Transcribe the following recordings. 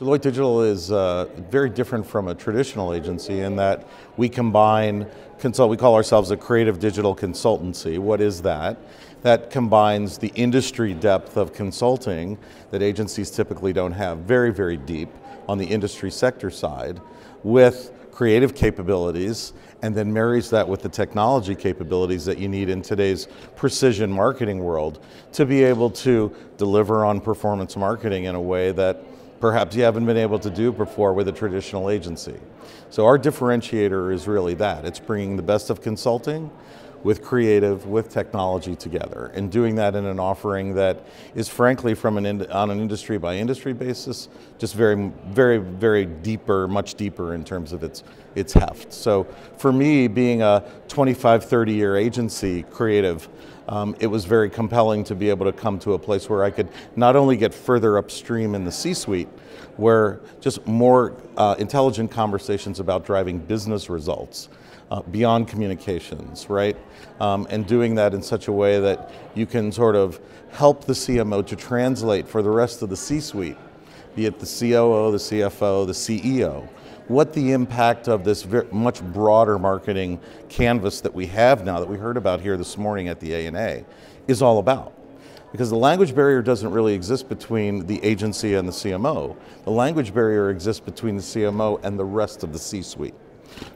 Deloitte Digital is very different from a traditional agency in that we combine we call ourselves a creative digital consultancy. What is that? That combines the industry depth of consulting that agencies typically don't have, very, very deep on the industry sector side, with creative capabilities, and then marries that with the technology capabilities that you need in today's precision marketing world to be able to deliver on performance marketing in a way that perhaps you haven't been able to do before with a traditional agency. So our differentiator is really that. It's bringing the best of consulting with creative, with technology together, and doing that in an offering that is frankly on an industry by industry basis, just very, very, very deeper, much deeper in terms of its heft. So for me, being a 25, 30-year agency creative, it was very compelling to be able to come to a place where I could not only get further upstream in the C-suite, where just more intelligent conversations about driving business results beyond communications, right? And doing that in such a way that you can sort of help the CMO to translate for the rest of the C-suite, be it the COO, the CFO, the CEO, what the impact of this much broader marketing canvas that we have now, that we heard about here this morning at the ANA, is all about. Because the language barrier doesn't really exist between the agency and the CMO. The language barrier exists between the CMO and the rest of the C-suite.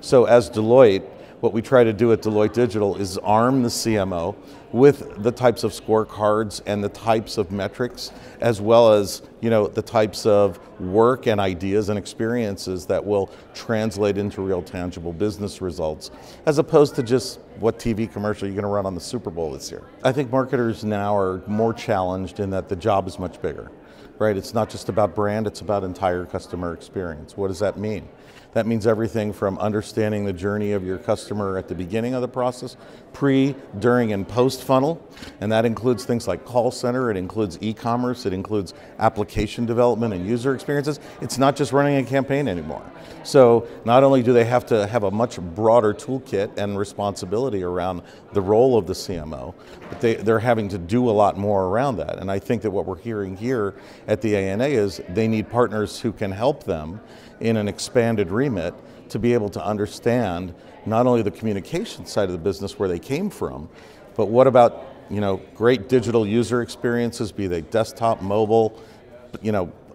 So as Deloitte, what we try to do at Deloitte Digital is arm the CMO with the types of scorecards and the types of metrics, as well as the types of work and ideas and experiences that will translate into real tangible business results, as opposed to just what TV commercial you're going to run on the Super Bowl this year. I think marketers now are more challenged in that the job is much bigger, right? It's not just about brand, it's about entire customer experience. What does that mean? That means everything from understanding the journey of your customer at the beginning of the process, pre, during, and post funnel. And that includes things like call center, it includes e-commerce, it includes application development and user experiences. It's not just running a campaign anymore. So not only do they have to have a much broader toolkit and responsibility around the role of the CMO, but they're having to do a lot more around that. And I think that what we're hearing here at the ANA is they need partners who can help them in an expanded remit to be able to understand not only the communication side of the business where they came from, but what about great digital user experiences, be they desktop, mobile,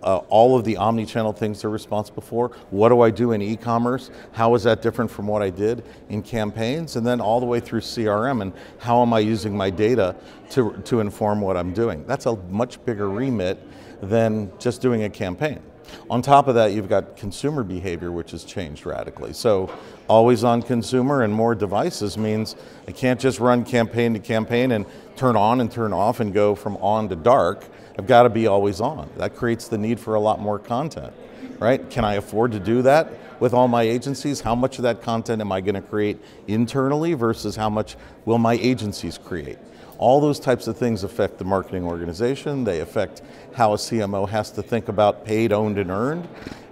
all of the omni-channel things they're responsible for. What do I do in e-commerce? How is that different from what I did in campaigns? And then all the way through CRM, and how am I using my data to inform what I'm doing? That's a much bigger remit than just doing a campaign. On top of that, you've got consumer behavior, which has changed radically. So always on consumer and more devices means I can't just run campaign to campaign and turn on and turn off and go from on to dark. I've got to be always on. That creates the need for a lot more content, right? Can I afford to do that with all my agencies? How much of that content am I going to create internally versus how much will my agencies create? All those types of things affect the marketing organization. They affect how a CMO has to think about paid, owned, and earned.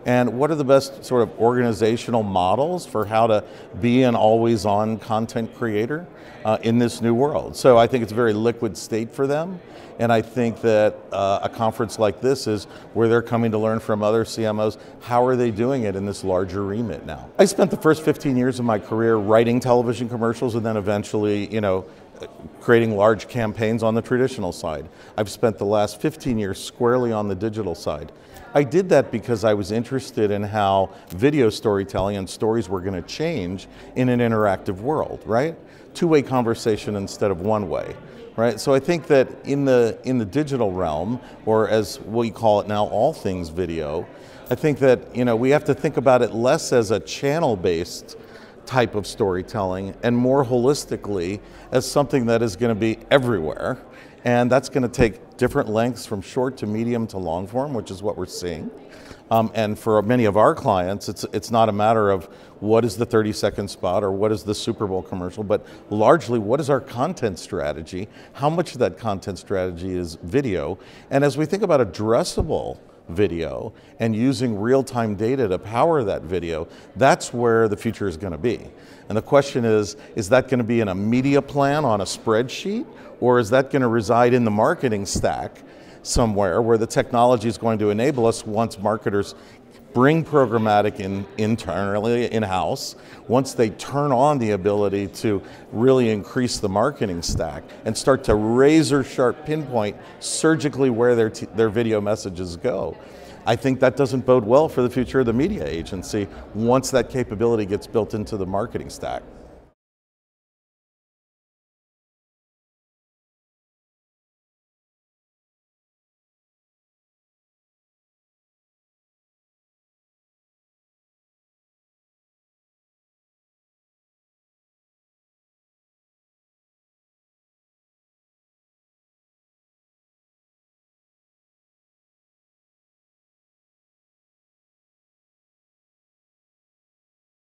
And what are the best sort of organizational models for how to be an always-on content creator in this new world? So I think it's a very liquid state for them. And I think that a conference like this is where they're coming to learn from other CMOs. How are they doing it in this larger remit now? I spent the first 15 years of my career writing television commercials and then eventually, creating large campaigns on the traditional side. I've spent the last 15 years squarely on the digital side. I did that because I was interested in how video storytelling and stories were going to change in an interactive world, right? Two-way conversation instead of one-way, right? So I think that in the digital realm, or as we call it now, all things video, I think that we have to think about it less as a channel-based type of storytelling and more holistically as something that is going to be everywhere, and that's going to take different lengths from short to medium to long form, which is what we're seeing. And for many of our clients, it's not a matter of what is the 30-second spot or what is the Super Bowl commercial, but largely what is our content strategy, how much of that content strategy is video, and as we think about addressable video and using real-time data to power that video, that's where the future is going to be. And the question is that going to be in a media plan on a spreadsheet, or is that going to reside in the marketing stack somewhere where the technology is going to enable us, once marketers bring programmatic internally, in-house, once they turn on the ability to really increase the marketing stack and start to razor sharp pinpoint surgically where their video messages go. I think that doesn't bode well for the future of the media agency once that capability gets built into the marketing stack.